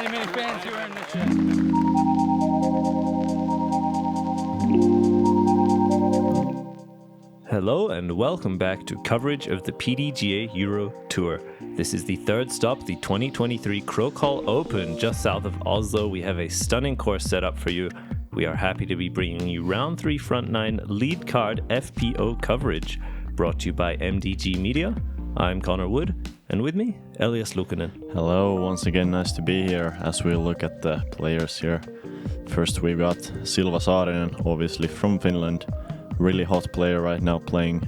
many fans you are in the chat. Hello and welcome back to coverage of the PDGA Euro Tour. This is the third stop, the 2023 Krokhol Open, just south of Oslo. We have a stunning course set up for you. We are happy to be bringing you round 3 front 9 lead card FPO coverage, brought to you by MDG Media. I'm Connor Wood, and with me, Elias Luukkonen. Hello, once again nice to be here as we look at the players here. First we've got Silva Saarinen, obviously from Finland. Really hot player right now, playing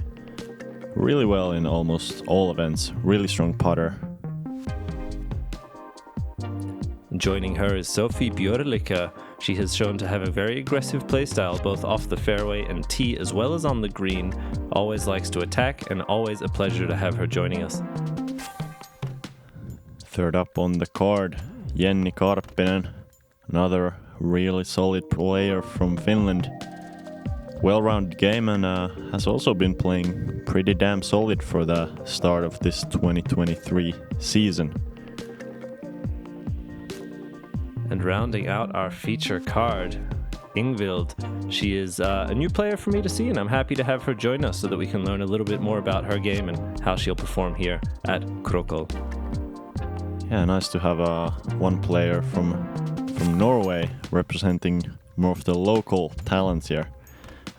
really well in almost all events. Really strong putter. Joining her is Sofie Björlycke. She has shown to have a very aggressive playstyle both off the fairway and tee as well as on the green. Always likes to attack and always a pleasure to have her joining us. Third up on the card, Jenni Karppinen, another really solid player from Finland. Well-rounded game and has also been playing pretty damn solid for the start of this 2023 season. And rounding out our feature card, Ingvild. She is a new player for me to see, and I'm happy to have her join us so that we can learn a little bit more about her game and how she'll perform here at Krokhol. Yeah, nice to have one player from Norway representing more of the local talents here.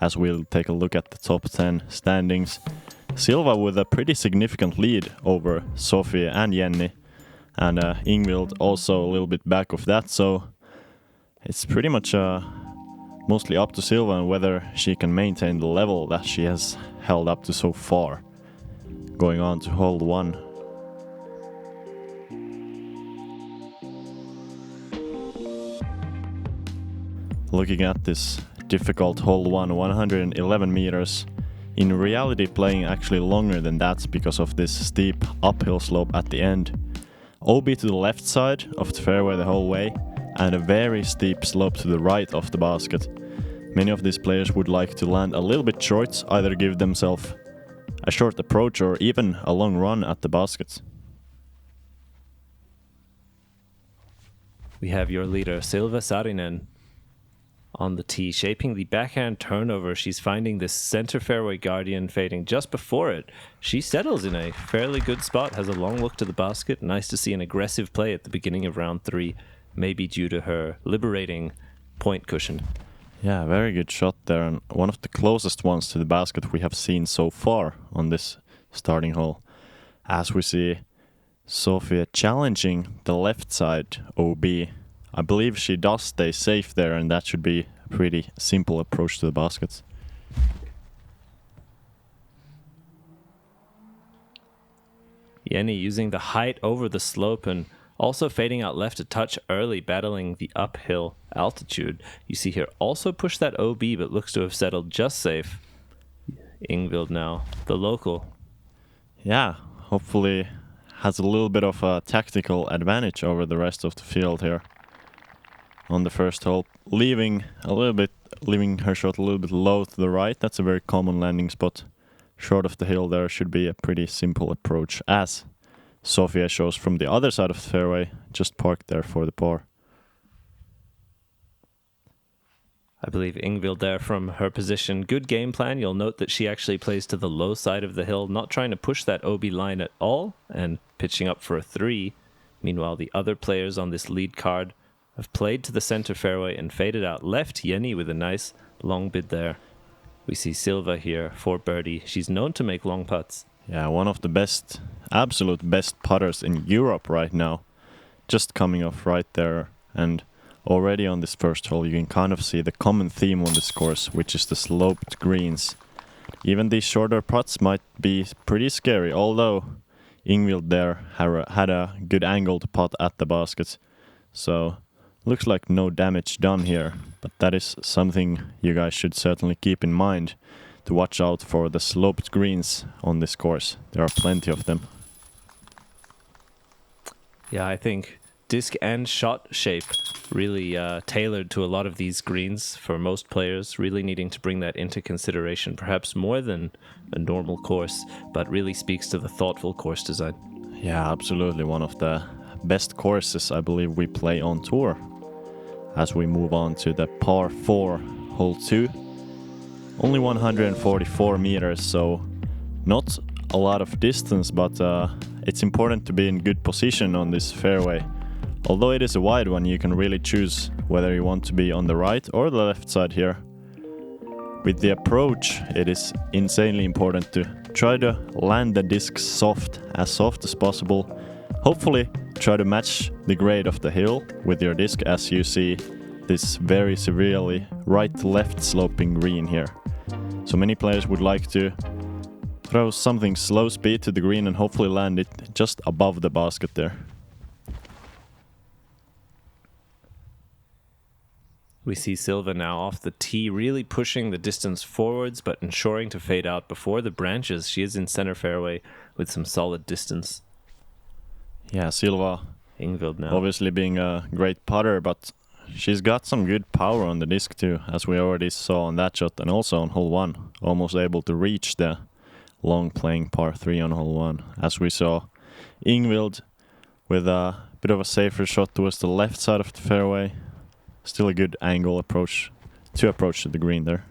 As we'll take a look at the top 10 standings. Silva with a pretty significant lead over Sofie and Jenni, and Ingvild also a little bit back of that, so it's pretty much mostly up to Silva and whether she can maintain the level that she has held up to so far. Going on to hole 1. Looking at this difficult hole 111 meters. In reality, playing actually longer than that because of this steep uphill slope at the end. OB to the left side of the fairway the whole way, and a very steep slope to the right of the basket. Many of these players would like to land a little bit short, either give themselves a short approach or even a long run at the basket. We have your leader, Silva Saarinen, on the tee, shaping the backhand turnover. She's finding this center fairway guardian fading just before it. She settles in a fairly good spot, has a long look to the basket. Nice to see an aggressive play at the beginning of round 3, maybe due to her liberating point cushion. Yeah, very good shot there, and one of the closest ones to the basket we have seen so far on this starting hole. As we see Sofie challenging the left side OB. I believe she does stay safe there, and that should be a pretty simple approach to the baskets. Jenni using the height over the slope and also fading out left a touch early, battling the uphill altitude. You see here also push that OB, but looks to have settled just safe. Ingvild now, the local. Yeah, hopefully has a little bit of a tactical advantage over the rest of the field here. On the first hole, leaving her shot a little bit low to the right. That's a very common landing spot. Short of the hill there should be a pretty simple approach, as Sofie shows from the other side of the fairway, just parked there for the par. I believe Ingvild there from her position. Good game plan. You'll note that she actually plays to the low side of the hill, not trying to push that OB line at all, and pitching up for a 3. Meanwhile, the other players on this lead card have played to the center fairway and faded out left. Jenni with a nice long bid there. We see Silva here for birdie. She's known to make long putts. Yeah, one of the best, absolute best putters in Europe right now. Just coming off right there, and already on this first hole you can kind of see the common theme on this course, which is the sloped greens. Even these shorter putts might be pretty scary, although Ingvild there had a good angle to putt at the basket. So looks like no damage done here, but that is something you guys should certainly keep in mind, to watch out for the sloped greens on this course. There are plenty of them. Yeah, I think disc and shot shape really tailored to a lot of these greens for most players, really needing to bring that into consideration, perhaps more than a normal course, but really speaks to the thoughtful course design. Yeah, absolutely. One of the best courses I believe we play on tour as we move on to the par 4 hole 2. Only 144 meters, so not a lot of distance, but it's important to be in good position on this fairway. Although it is a wide one, you can really choose whether you want to be on the right or the left side here. With the approach, it is insanely important to try to land the disc soft as possible. Hopefully try to match the grade of the hill with your disc, as you see this very severely right-left sloping green here. So many players would like to throw something slow speed to the green and hopefully land it just above the basket there. We see Silva now off the tee, really pushing the distance forwards, but ensuring to fade out before the branches. She is in center fairway with some solid distance. Yeah, Silva, Ingvild now. obviously being a great putter, but she's got some good power on the disc too, as we already saw on that shot and also on hole 1. Almost able to reach the long playing par 3 on hole 1. As we saw Ingvild with a bit of a safer shot towards the left side of the fairway. Still a good angle approach to the green there.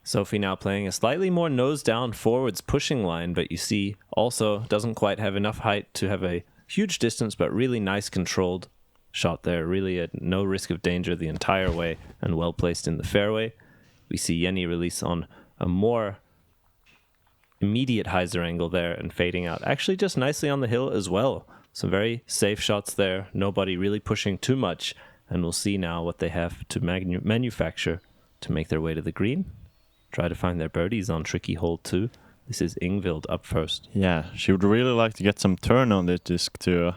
Sofie now playing a slightly more nose down forwards pushing line, but you see also doesn't quite have enough height to have a huge distance, but really nice controlled shot there. Really at no risk of danger the entire way and well placed in the fairway. We see Jenni release on a more immediate hyzer angle there and fading out. Actually just nicely on the hill as well. Some very safe shots there. Nobody really pushing too much. And we'll see now what they have to manufacture to make their way to the green. Try to find their birdies on tricky hole 2. This is Ingvild up first. Yeah, she would really like to get some turn on the disc to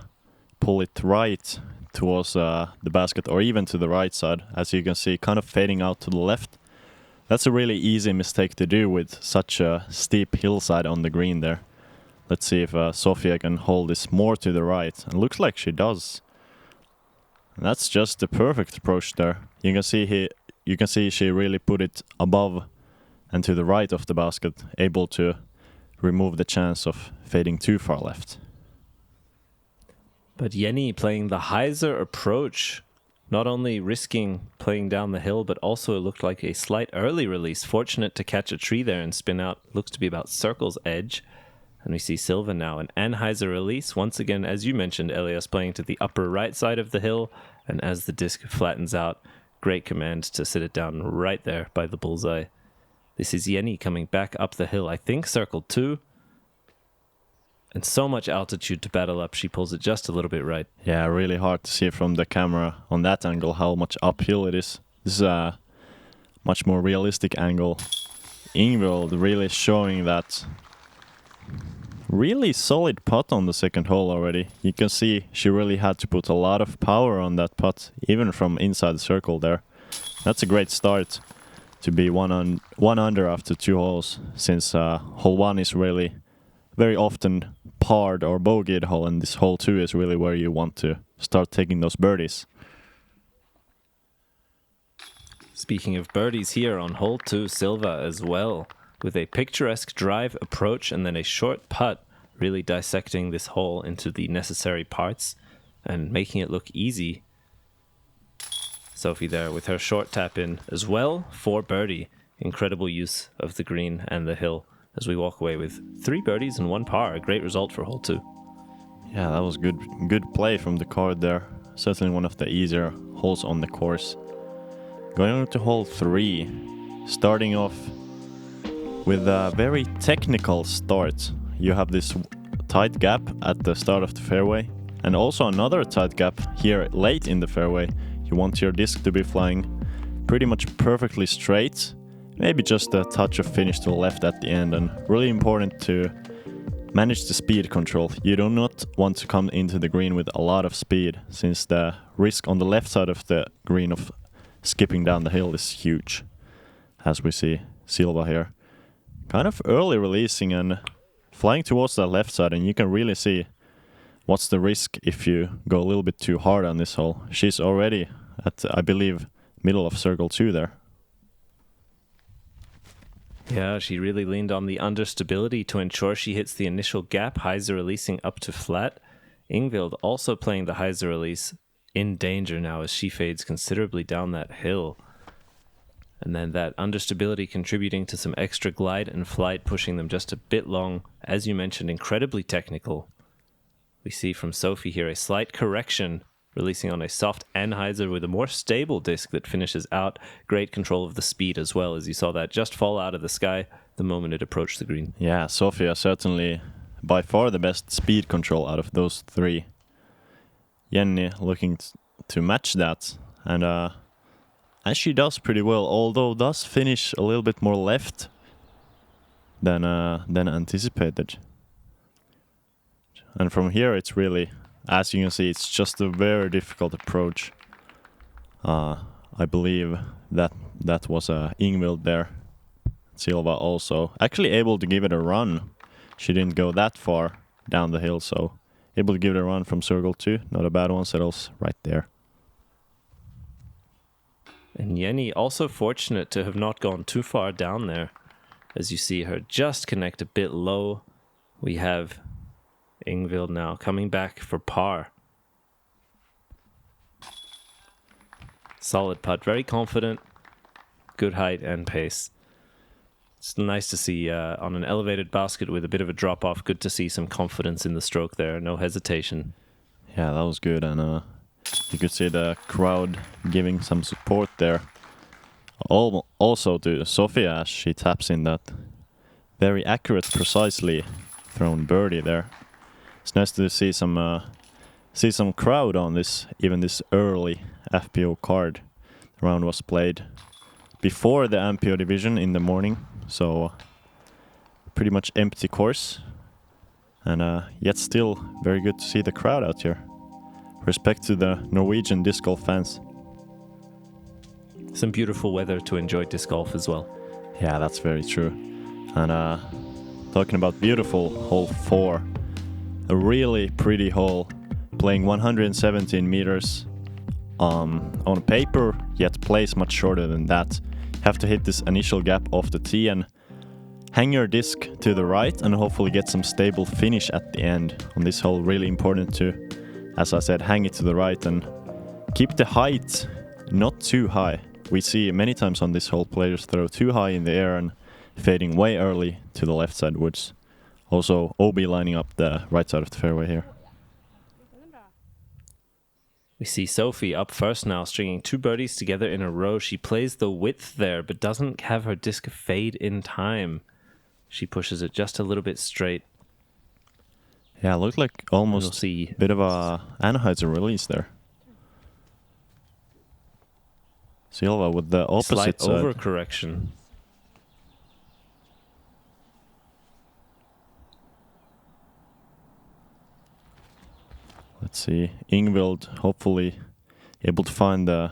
pull it right towards the basket or even to the right side. As you can see, kind of fading out to the left. That's a really easy mistake to do with such a steep hillside on the green there. Let's see if Sofie can hold this more to the right. And looks like she does. And that's just the perfect approach there. You can see she really put it above and to the right of the basket, able to remove the chance of fading too far left. But Jenni playing the hyzer approach, not only risking playing down the hill, but also it looked like a slight early release. Fortunate to catch a tree there and spin out. Looks to be about circle's edge. And we see Silva now, an anhyzer release. Once again, as you mentioned, Elias playing to the upper right side of the hill. And as the disc flattens out, great command to sit it down right there by the bullseye. This is Jenni coming back up the hill, I think circle 2. And so much altitude to battle up, she pulls it just a little bit right. Yeah, really hard to see from the camera on that angle how much uphill it is. This is a much more realistic angle. Ingvild really showing that really solid putt on the second hole already. You can see she really had to put a lot of power on that putt, even from inside the circle there. That's a great start to be one under after 2 holes, since hole 1 is really very often parred or bogeyed hole, and this hole 2 is really where you want to start taking those birdies. Speaking of birdies here on hole 2, Silva as well, with a picturesque drive approach and then a short putt, really dissecting this hole into the necessary parts and making it look easy. Sofie there with her short tap in as well for birdie. Incredible use of the green and the hill as we walk away with 3 birdies and 1 par. A great result for hole 2. Yeah, that was good play from the card there. Certainly one of the easier holes on the course. Going on to hole 3, starting off with a very technical start. You have this tight gap at the start of the fairway and also another tight gap here late in the fairway. You want your disc to be flying pretty much perfectly straight, maybe just a touch of finish to the left at the end, and really important to manage the speed control. You do not want to come into the green with a lot of speed, since the risk on the left side of the green of skipping down the hill is huge, as we see Silva here. Kind of early releasing and flying towards the left side, and you can really see what's the risk if you go a little bit too hard on this hole. She's already at, I believe, middle of circle 2 there. Yeah, she really leaned on the understability to ensure she hits the initial gap, hyzer releasing up to flat. Ingvild also playing the hyzer release, in danger now as she fades considerably down that hill. And then that understability contributing to some extra glide and flight, pushing them just a bit long. As you mentioned, incredibly technical. We see from Sofie here a slight correction, releasing on a soft anhyzer with a more stable disc that finishes out. Great control of the speed as well, as you saw that just fall out of the sky the moment it approached the green. Yeah, Sofia certainly by far the best speed control out of those three. Jenni looking to match that, and she does pretty well, although does finish a little bit more left than anticipated. And from here it's really, as you can see, it's just a very difficult approach. I believe that was Ingvild there. Silva also actually able to give it a run. She didn't go that far down the hill, so able to give it a run from circle 2. Not a bad one, settles right there. And Jenni also fortunate to have not gone too far down there. As you see her just connect a bit low. We have Ingvild now coming back for par. Solid putt, very confident, good height and pace. It's nice to see on an elevated basket with a bit of a drop off. Good to see some confidence in the stroke there, no hesitation. Yeah, that was good, and you could see the crowd giving some support there. Also to Sofie as she taps in that very accurate, precisely thrown birdie there. It's nice to see some crowd on this, even this early FPO card. The round was played before the MPO division in the morning, so pretty much empty course, and yet still very good to see the crowd out here. Respect to the Norwegian disc golf fans. Some beautiful weather to enjoy disc golf as well. Yeah, that's very true. And talking about beautiful, hole 4. A really pretty hole, playing 117 meters on paper, yet plays much shorter than that. Have to hit this initial gap off the tee and hang your disc to the right and hopefully get some stable finish at the end. On this hole, really important to, as I said, hang it to the right and keep the height not too high. We see many times on this hole players throw too high in the air and fading way early to the left side woods. Also, OB lining up the right side of the fairway here. We see Sofie up first now, stringing 2 birdies together in a row. She plays the width there, but doesn't have her disc fade in time. She pushes it just a little bit straight. Yeah, looked like almost a bit of a anhyzer release there. Silva with the opposite slight side. Overcorrection. Let's see, Ingvild hopefully able to find the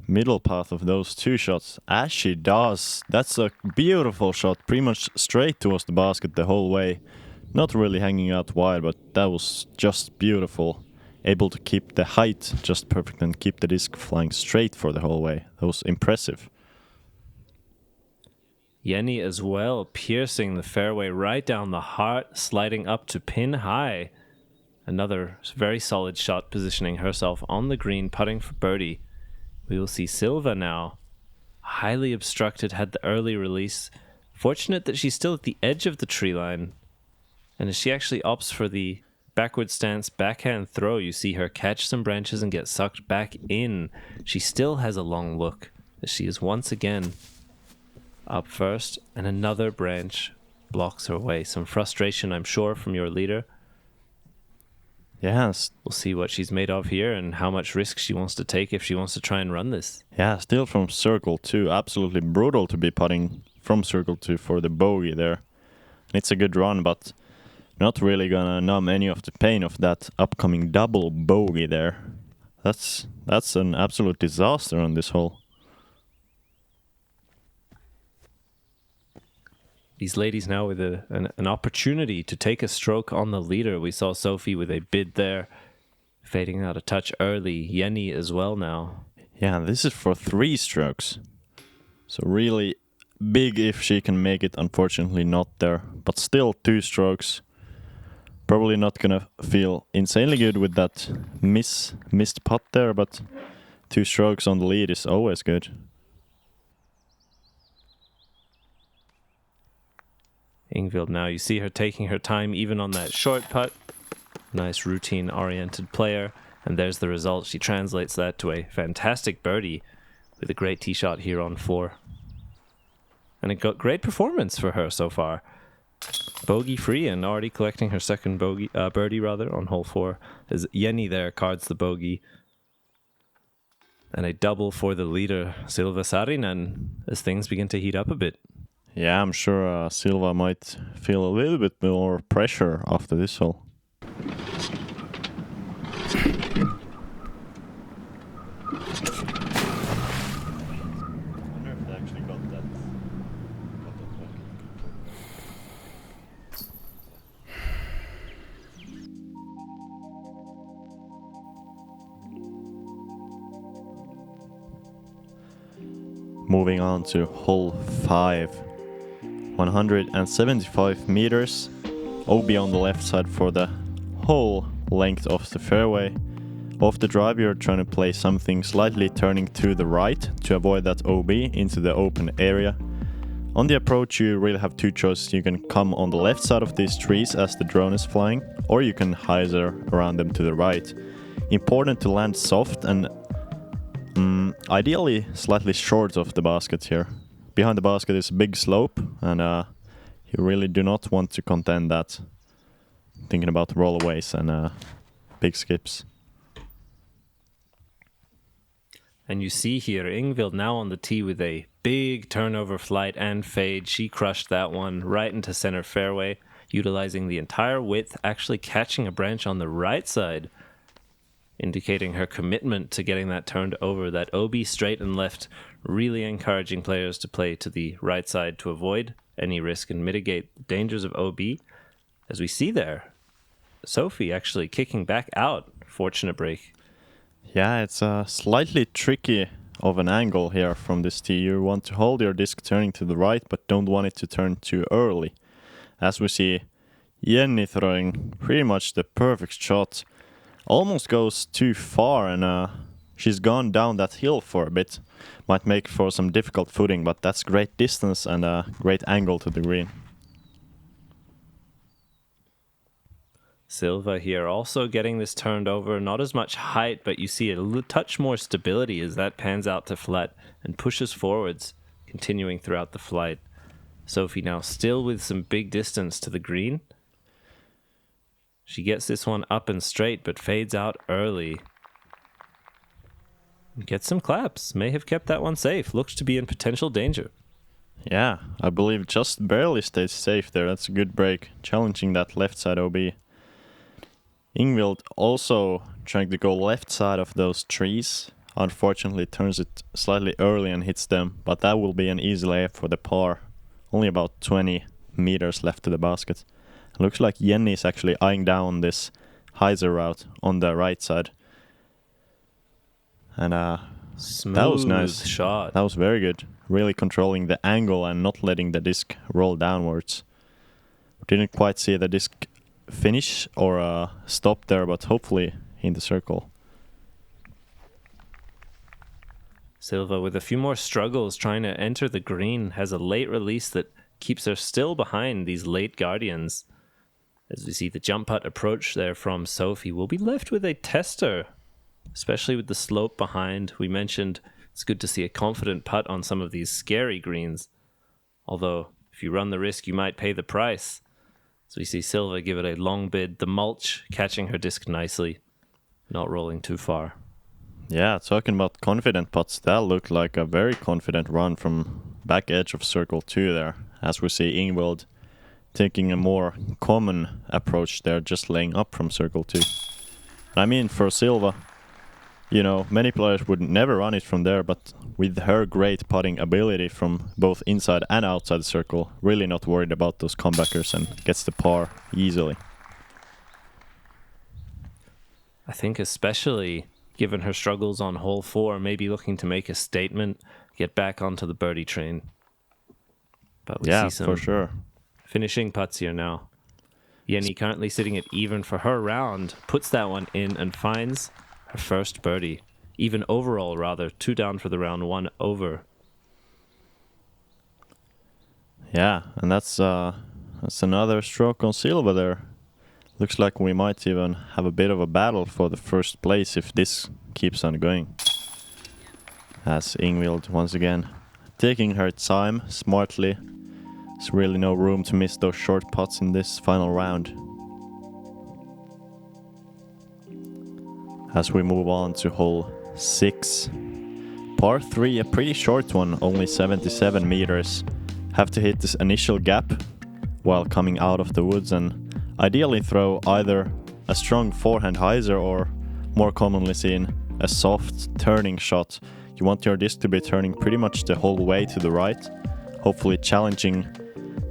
middle path of those 2 shots, as she does. That's a beautiful shot, pretty much straight towards the basket the whole way. Not really hanging out wide, but that was just beautiful. Able to keep the height just perfect and keep the disc flying straight for the whole way. That was impressive. Jenni as well, piercing the fairway right down the heart, sliding up to pin high. Another very solid shot, positioning herself on the green, putting for birdie. We will see Silva now. Highly obstructed, had the early release. Fortunate that she's still at the edge of the tree line. And as she actually opts for the backward stance backhand throw, you see her catch some branches and get sucked back in. She still has a long look, as she is once again up first, and another branch blocks her way. Some frustration, I'm sure, from your leader. Yes. We'll see what she's made of here and how much risk she wants to take if she wants to try and run this. Yeah, still from circle 2. Absolutely brutal to be putting from circle 2 for the bogey there. And it's a good run, but not really gonna numb any of the pain of that upcoming double bogey there. That's an absolute disaster on this hole. These ladies now with an opportunity to take a stroke on the leader. We saw Sofie with a bid there, fading out a touch early. Jenni as well now. Yeah, this is for 3 strokes. So really big if she can make it. Unfortunately not there, but still 2 strokes. Probably not gonna feel insanely good with that missed putt there, but 2 strokes on the lead is always good. Ingvild now, you see her taking her time even on that short putt. Nice routine-oriented player. And there's the result. She translates that to a fantastic birdie with a great tee shot here on 4. And a great performance for her so far. Bogey free and already collecting her second birdie on hole 4. As Jenni there cards the bogey. And a double for the leader, Silva Saarinen, as things begin to heat up a bit. Yeah, I'm sure Silva might feel a little bit more pressure after this hole. Moving on to hole 5. 175 meters. OB on the left side for the whole length of the fairway. Off the drive you're trying to play something slightly turning to the right to avoid that OB into the open area. On the approach you really have 2 choices. You can come on the left side of these trees as the drone is flying, or you can hyzer around them to the right. Important to land soft and ideally slightly short of the basket here. Behind the basket is a big slope, and you really do not want to contend that. Thinking about rollaways and big skips. And you see here, Ingvild now on the tee with a big turnover flight and fade. She crushed that one right into center fairway, utilizing the entire width, actually catching a branch on the right side, indicating her commitment to getting that turned over. That OB straight and left, really encouraging players to play to the right side to avoid any risk and mitigate the dangers of OB. As we see there, Sofie actually kicking back out. Fortunate break. Yeah, it's slightly tricky of an angle here from this tee. You want to hold your disc turning to the right, but don't want it to turn too early. As we see Jenni throwing pretty much the perfect shot. Almost goes too far, and she's gone down that hill for a bit. Might make for some difficult footing, but that's great distance and a great angle to the green. Silva here also getting this turned over. Not as much height, but you see a touch more stability as that pans out to flat and pushes forwards, continuing throughout the flight. Sofie now still with some big distance to the green. She gets this one up and straight, but fades out early. Gets some claps. May have kept that one safe. Looks to be in potential danger. Yeah, I believe just barely stays safe there. That's a good break. Challenging that left side OB. Ingvild also trying to go left side of those trees. Unfortunately turns it slightly early and hits them, but that will be an easy layup for the par. Only about 20 meters left to the basket. It looks like Jenni is actually eyeing down this hyzer route on the right side. And smooth that was nice. Shot. That was very good. Really controlling the angle and not letting the disc roll downwards. Didn't quite see the disc finish or stop there, but hopefully in the circle. Silva with a few more struggles trying to enter the green, has a late release that keeps her still behind these late guardians. As we see the jump putt approach there from Sofie, we'll be left with a tester, especially with the slope behind. We mentioned it's good to see a confident putt on some of these scary greens. Although, if you run the risk, you might pay the price. So we see Silva give it a long bid, the mulch catching her disc nicely, not rolling too far. Yeah, talking about confident putts, that looked like a very confident run from back edge of circle 2 there. As we see Ingvild taking a more common approach there, just laying up from circle 2. I mean, for Silva, you know, many players would never run it from there, but with her great putting ability from both inside and outside the circle, really not worried about those comebackers and gets the par easily. I think especially given her struggles on hole 4, maybe looking to make a statement, get back onto the birdie train. But we Yeah, see some for sure. finishing putts here now. Jenni currently sitting at even for her round, puts that one in and finds her first birdie. Even overall, rather. 2 down for the round, 1 over. Yeah, and that's another stroke on Silva there. Looks like we might even have a bit of a battle for the first place if this keeps on going. As Ingvild once again taking her time smartly. There's really no room to miss those short putts in this final round. As we move on to hole 6. Par 3, a pretty short one, only 77 meters. Have to hit this initial gap while coming out of the woods and ideally throw either a strong forehand hyzer or, more commonly seen, a soft turning shot. You want your disc to be turning pretty much the whole way to the right, hopefully challenging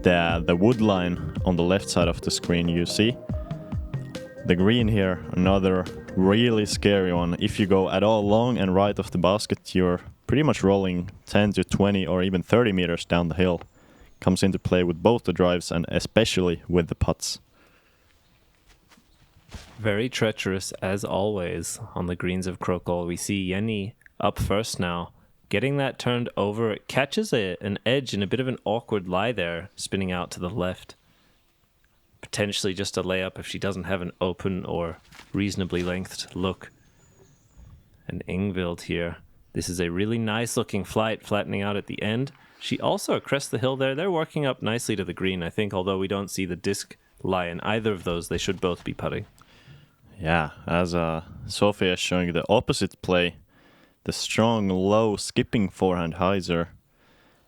the wood line on the left side of the screen you see. The green here, another really scary one. If you go at all long and right of the basket, you're pretty much rolling 10 to 20 or even 30 meters down the hill. Comes into play with both the drives and especially with the putts. Very treacherous as always on the greens of Krokhol. We see Jenni up first now. Getting that turned over, it catches an edge in a bit of an awkward lie there, spinning out to the left. Potentially just a layup if she doesn't have an open or reasonably lengthed look. And Ingvild here. This is a really nice looking flight, flattening out at the end. She also crests the hill there. They're working up nicely to the green, I think, although we don't see the disc lie in either of those. They should both be putting. Yeah, as Sofie is showing the opposite play, the strong, low, skipping forehand hyzer.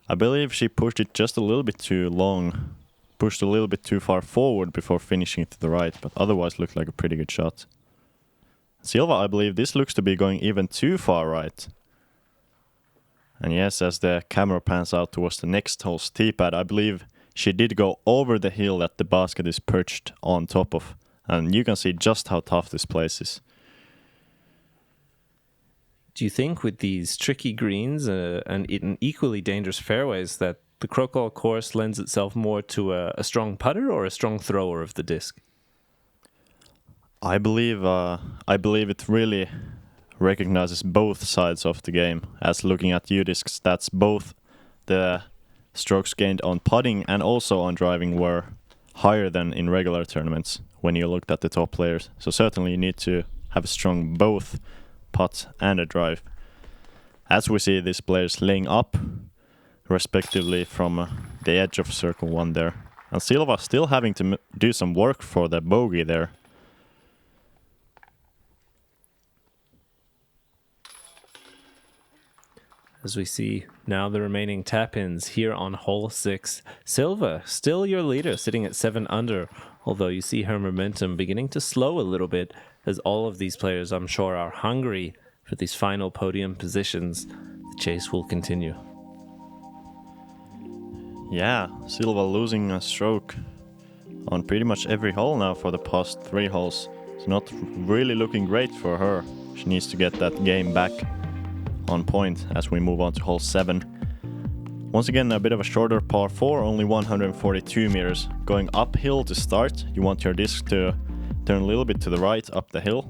I believe she pushed it just a little bit too long, pushed a little bit too far forward before finishing it to the right, but otherwise looked like a pretty good shot. Silva, I believe this looks to be going even too far right. And yes, as the camera pans out towards the next hole's tee pad, I believe she did go over the hill that the basket is perched on top of. And you can see just how tough this place is. Do you think with these tricky greens and in equally dangerous fairways that the Krokhol course lends itself more to a strong putter or a strong thrower of the disc? I believe it really recognizes both sides of the game. As looking at U-Disc's stats, both the strokes gained on putting and also on driving were higher than in regular tournaments when you looked at the top players. So certainly you need to have a strong both putt and a drive. As we see these players laying up respectively from the edge of circle 1 there. And Silva still having to do some work for the bogey there. As we see now the remaining tap-ins here on hole 6. Silva, still your leader, sitting at 7 under, although you see her momentum beginning to slow a little bit as all of these players, I'm sure, are hungry for these final podium positions. The chase will continue. Yeah, Silva losing a stroke on pretty much every hole now for the past 3 holes. It's not really looking great for her. She needs to get that game back on point as we move on to hole 7. Once again, a bit of a shorter par 4, only 142 meters. Going uphill to start, you want your disc to turn a little bit to the right up the hill.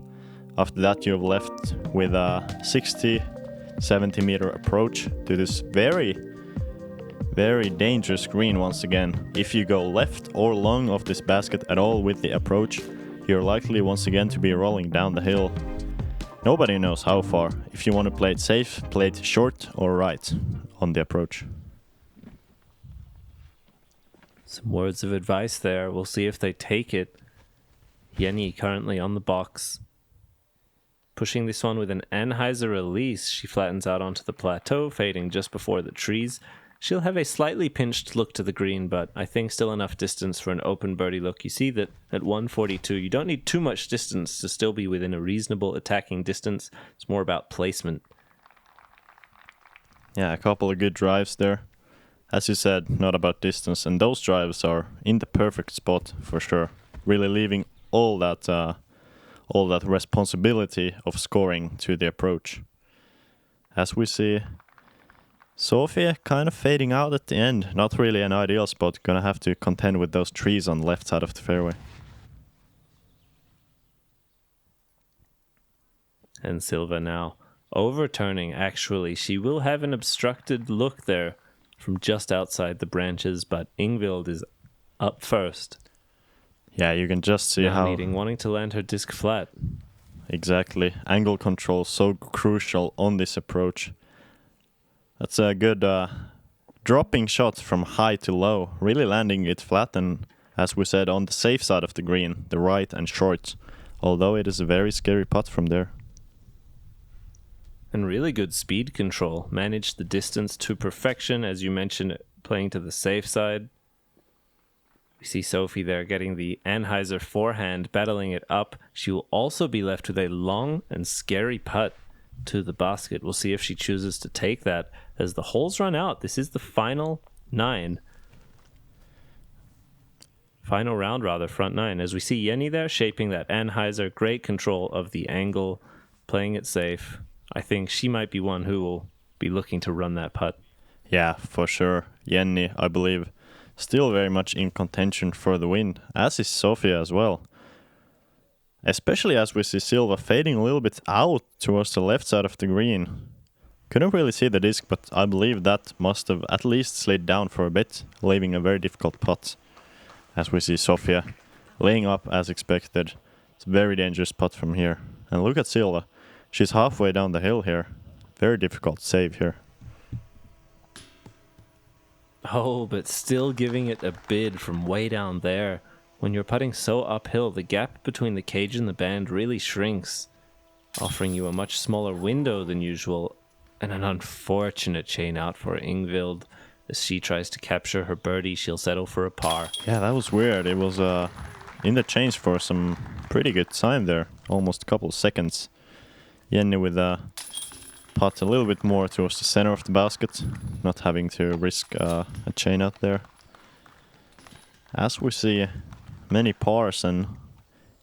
After that, you're left with a 60-70 meter approach to this very, very dangerous green once again. If you go left or long of this basket at all with the approach, you're likely once again to be rolling down the hill. Nobody knows how far. If you want to play it safe, play it short or right on the approach. Some words of advice there. We'll see if they take it. Jenni currently on the box. Pushing this one with an Anheuser release. She flattens out onto the plateau, fading just before the trees. She'll have a slightly pinched look to the green, but I think still enough distance for an open birdie look. You see that at 142, you don't need too much distance to still be within a reasonable attacking distance. It's more about placement. Yeah, a couple of good drives there. As you said, not about distance, and those drives are in the perfect spot for sure. Really leaving all that responsibility of scoring to the approach. As we see Sofie kind of fading out at the end. Not really an ideal spot. Gonna have to contend with those trees on the left side of the fairway. And Silva now overturning, actually. She will have an obstructed look there from just outside the branches, but Ingvild is up first. Yeah, you can just see now how... wanting to land her disc flat. Exactly. Angle control so crucial on this approach. That's a good dropping shot from high to low, really landing it flat and, as we said, on the safe side of the green, the right and short, although it is a very scary putt from there. And really good speed control. Managed the distance to perfection, as you mentioned, playing to the safe side. We see Sofie there getting the Anheuser forehand, battling it up. She will also be left with a long and scary putt to the basket. We'll see if she chooses to take that as the holes run out. This is the final 9. Final round, rather, front 9. As we see Jenni there shaping that Anheuser. Great control of the angle, playing it safe. I think she might be one who will be looking to run that putt. Yeah, for sure. Jenni, I believe, still very much in contention for the win, as is Sofie as well. Especially as we see Silva fading a little bit out towards the left side of the green. Couldn't really see the disc, but I believe that must have at least slid down for a bit, leaving a very difficult putt. As we see Sofie laying up as expected. It's a very dangerous putt from here. And look at Silva. She's halfway down the hill here. Very difficult save here. Oh, but still giving it a bid from way down there. When you're putting so uphill, the gap between the cage and the band really shrinks, offering you a much smaller window than usual, and an unfortunate chain out for Ingvild. As she tries to capture her birdie, she'll settle for a par. Yeah, that was weird. It was in the chains for some pretty good time there, almost a couple of seconds. Jenni with a putt a little bit more towards the center of the basket, not having to risk a chain out there. As we see many pars and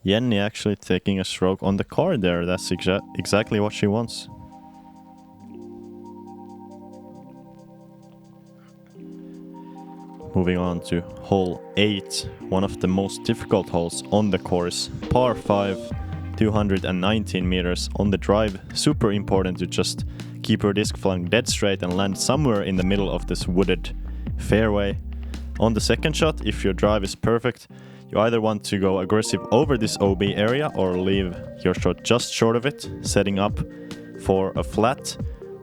Jenni actually taking a stroke on the card there. That's exactly what she wants. Moving on to hole 8, one of the most difficult holes on the course. Par 5, 219 meters on the drive. Super important to just keep your disc flying dead straight and land somewhere in the middle of this wooded fairway. On the second shot, if your drive is perfect, you either want to go aggressive over this OB area or leave your shot just short of it, setting up for a flat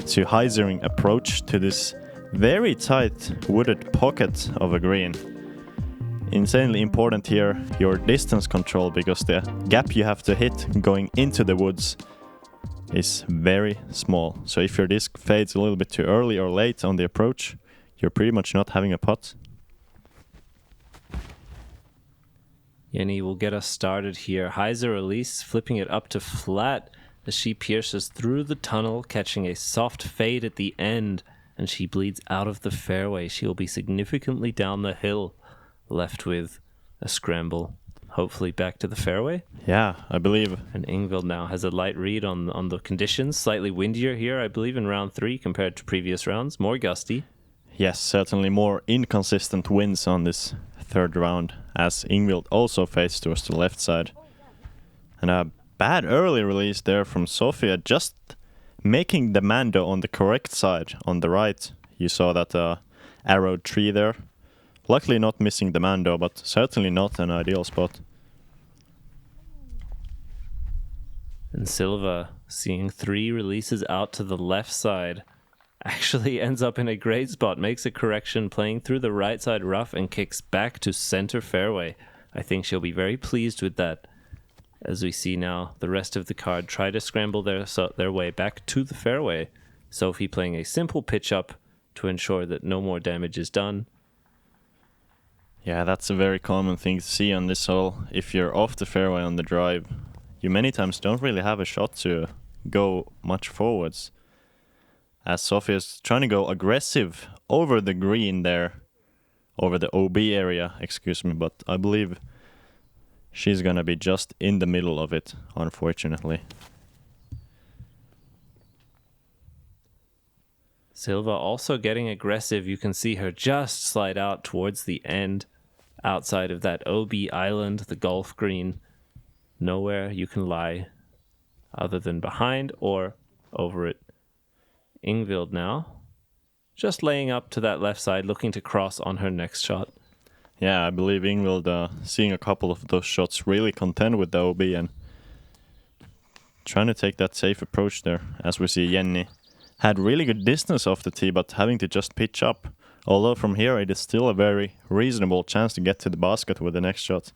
to hyzering approach to this very tight wooded pocket of a green. Insanely important here, your distance control, because the gap you have to hit going into the woods is very small. So if your disc fades a little bit too early or late on the approach, you're pretty much not having a putt. Jenni will get us started here. Hyzer release, flipping it up to flat as she pierces through the tunnel, catching a soft fade at the end, and she bleeds out of the fairway. She will be significantly down the hill, left with a scramble, hopefully back to the fairway. Yeah, I believe. And Ingvild now has a light read on the conditions. Slightly windier here, I believe, in round 3 compared to previous rounds. More gusty. Yes, certainly more inconsistent winds on this third round, as Ingvild also fades towards the left side. And a bad early release there from Sofie, just making the Mando on the correct side, on the right. You saw that arrowed tree there. Luckily not missing the Mando, but certainly not an ideal spot. And Silva, seeing 3 releases out to the left side, actually ends up in a great spot, makes a correction, playing through the right side rough and kicks back to center fairway. I think she'll be very pleased with that. As we see now, the rest of the card try to scramble their way back to the fairway. Sofie playing a simple pitch up to ensure that no more damage is done. Yeah, that's a very common thing to see on this hole. If you're off the fairway on the drive, you many times don't really have a shot to go much forwards. As Sofie is trying to go aggressive over the green there, over the OB area, excuse me, but I believe she's gonna be just in the middle of it, unfortunately. Silva also getting aggressive. You can see her just slide out towards the end, outside of that OB island, the golf green. Nowhere you can lie other than behind or over it. Ingvild now, just laying up to that left side, looking to cross on her next shot. Yeah, I believe Ingvild, seeing a couple of those shots, really content with the OB and trying to take that safe approach there. As we see, Jenni had really good distance off the tee, but having to just pitch up. Although from here it is still a very reasonable chance to get to the basket with the next shot.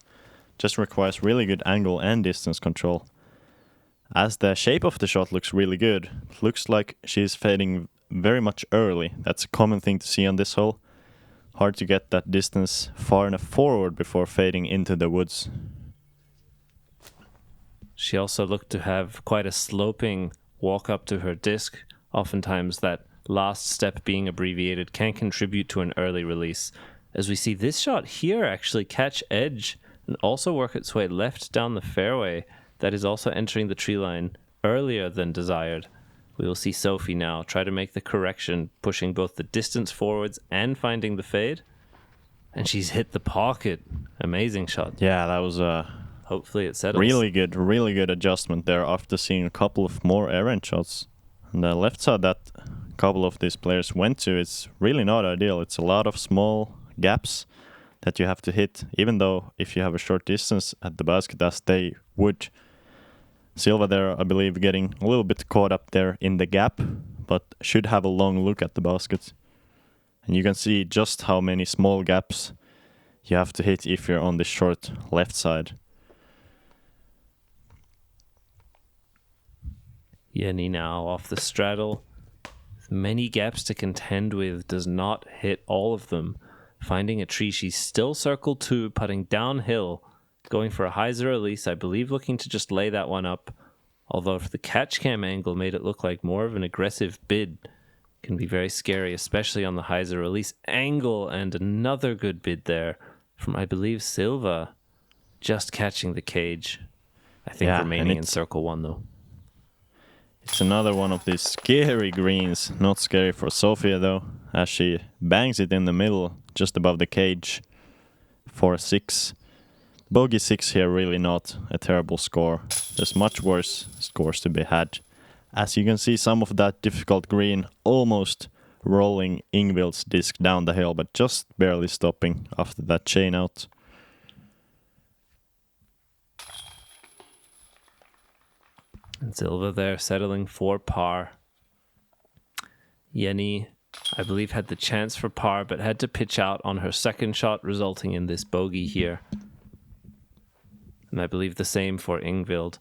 Just requires really good angle and distance control. As the shape of the shot looks really good, it looks like she's fading very much early. That's a common thing to see on this hole. Hard to get that distance far enough forward before fading into the woods. She also looked to have quite a sloping walk up to her disc. Oftentimes that last step being abbreviated can contribute to an early release. As we see this shot here actually catch edge and also work its way left down the fairway. That is also entering the tree line earlier than desired. We will see Sofie now try to make the correction, pushing both the distance forwards and finding the fade. And she's hit the pocket. Amazing shot. Yeah, that was a hopefully it settles. really good adjustment there after seeing a couple of more errant shots. And the left side that a couple of these players went to, it's really not ideal. It's a lot of small gaps that you have to hit, even though if you have a short distance at the basket as they would. Silva there, I believe, getting a little bit caught up there in the gap, but should have a long look at the basket. And you can see just how many small gaps you have to hit if you're on the short left side. Jenni now off the straddle. With many gaps to contend with, does not hit all of them. Finding a tree, she's still circled 2, putting downhill. Going for a hyzer release, I believe looking to just lay that one up. Although if the catch cam angle made it look like more of an aggressive bid, can be very scary, especially on the hyzer release angle. And another good bid there from, I believe, Silva, just catching the cage. I think remaining in circle 1 though. It's another one of these scary greens. Not scary for Sofie though, as she bangs it in the middle, just above the cage for 6. Bogey 6 here, really not a terrible score. There's much worse scores to be had. As you can see, some of that difficult green almost rolling Ingvild's disc down the hill, but just barely stopping after that chain out. And Silva there settling for par. Jenni, I believe, had the chance for par, but had to pitch out on her second shot, resulting in this bogey here. And I believe the same for Ingvild.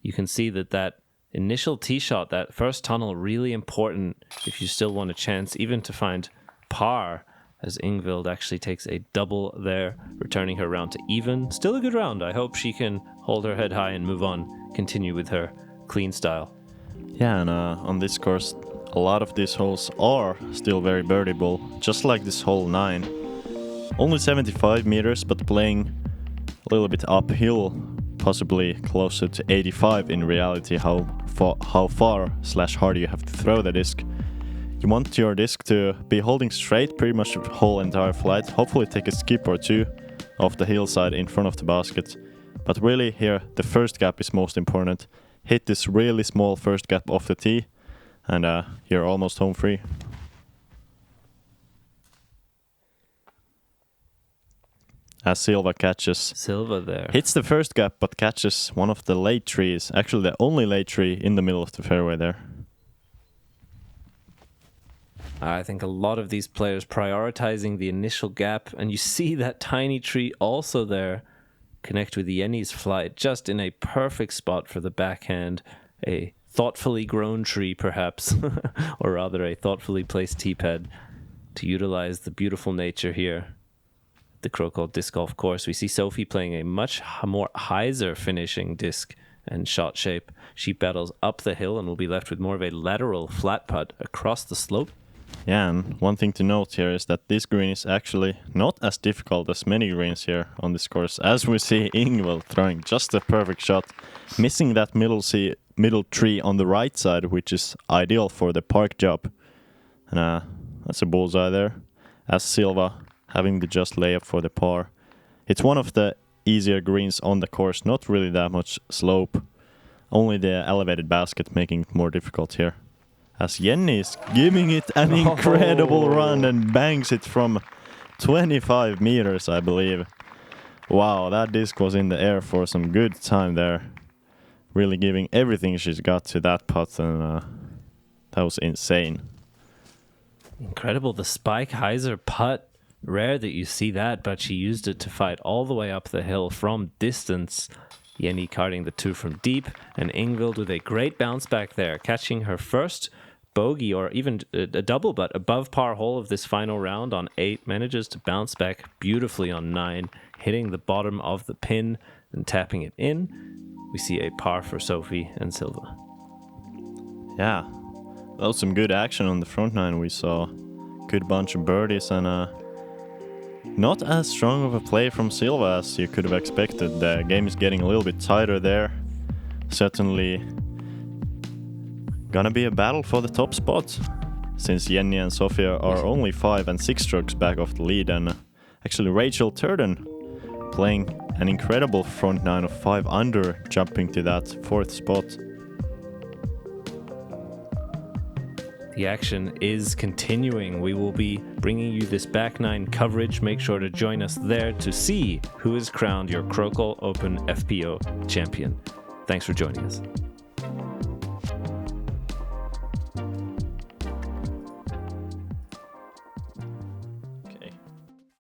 You can see that initial tee shot, that first tunnel, really important if you still want a chance even to find par, as Ingvild actually takes a double there, returning her round to even. Still a good round. I hope she can hold her head high and move on, continue with her clean style. Yeah, and on this course, a lot of these holes are still very birdieable, just like this hole 9. Only 75 meters, but playing a little bit uphill, possibly closer to 85 in reality, how far/hard you have to throw the disc. You want your disc to be holding straight pretty much the whole entire flight, hopefully take a skip or 2 off the hillside in front of the basket. But really here, the first gap is most important. Hit this really small first gap off the tee, and you're almost home free. As Silva catches. Silva there. Hits the first gap, but catches one of the late trees. Actually, the only late tree in the middle of the fairway there. I think a lot of these players prioritizing the initial gap, and you see that tiny tree also there connect with Jenni's flight, just in a perfect spot for the backhand. A thoughtfully grown tree, perhaps, or rather a thoughtfully placed tee pad to utilize the beautiful nature here. The Krokhol disc golf course. We see Sofie playing a much more hyzer finishing disc and shot shape. She battles up the hill and will be left with more of a lateral flat putt across the slope. Yeah, and one thing to note here is that this green is actually not as difficult as many greens here on this course. As we see Ingvild throwing just a perfect shot, missing that middle tree on the right side, which is ideal for the park job. And that's a bullseye there. As Silva having the just layup for the par. It's one of the easier greens on the course, not really that much slope. Only the elevated basket making it more difficult here. As Jenni is giving it an incredible run and bangs it from 25 meters, I believe. Wow, that disc was in the air for some good time there. Really giving everything she's got to that putt, and that was insane. Incredible, the Spike Heiser putt. Rare that you see that, but she used it to fight all the way up the hill from distance. Jenni carding the 2 from deep, and Ingvild with a great bounce back there, catching her first bogey or even a double, but above par hole of this final round on 8, manages to bounce back beautifully on 9, hitting the bottom of the pin and tapping it in. We see a par for Sofie and Silva. Yeah, that was some good action on the front nine. We saw good bunch of birdies and not as strong of a play from Silva as you could have expected. The game is getting a little bit tighter there. Certainly gonna be a battle for the top spot, since Jenni and Sofie are only 5 and 6 strokes back off the lead, and actually Rachel Turden playing an incredible front nine of 5 under, jumping to that 4th spot. The action is continuing. We will be bringing you this back nine coverage. Make sure to join us there to see who is crowned your Krokhol Open FPO champion. Thanks for joining us.